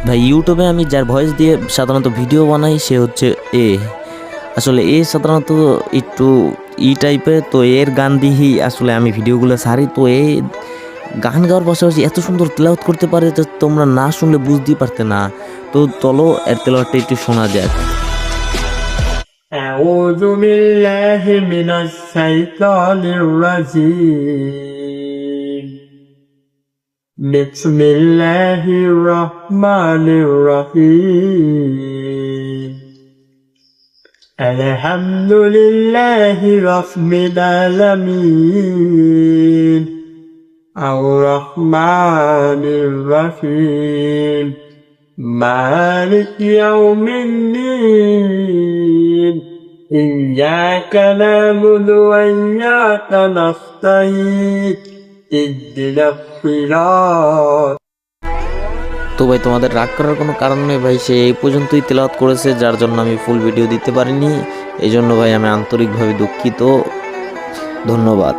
ভাই ইউটিউবে আমি যার ভয়েস দিয়ে সাধারণত ভিডিও বানাই সে হচ্ছে এ। আসলে এ সাধারণত একটু টাইপের, তো এর গান দিয়েই আসলে আমি ভিডিওগুলো ছাড়ি। তো এ গান গাওয়ার পাশাপাশি এত সুন্দর তেলাওয়াত করতে পারে যে তোমরা না শুনলে বুঝতেই পারতে না। তো চলো এর তেলাওয়াতটা একটু শোনা যাক। أعوذ بالله من الشيطان الرجيم بسم الله الرحمن الرحيم الحمد لله رب العالمين الرحمن الرحيم مالك يوم الدين إياك نعبد وإياك نستعين اهدنا الصراط। তো ভাই তোমাদের রাগ করার কোনো কারণ নেই ভাই, সে এই পর্যন্তই তেলাওয়াত করেছে, যার জন্য আমি ফুল ভিডিও দিতে পারিনি। এই জন্য ভাই আমি আন্তরিকভাবে দুঃখিত। ধন্যবাদ।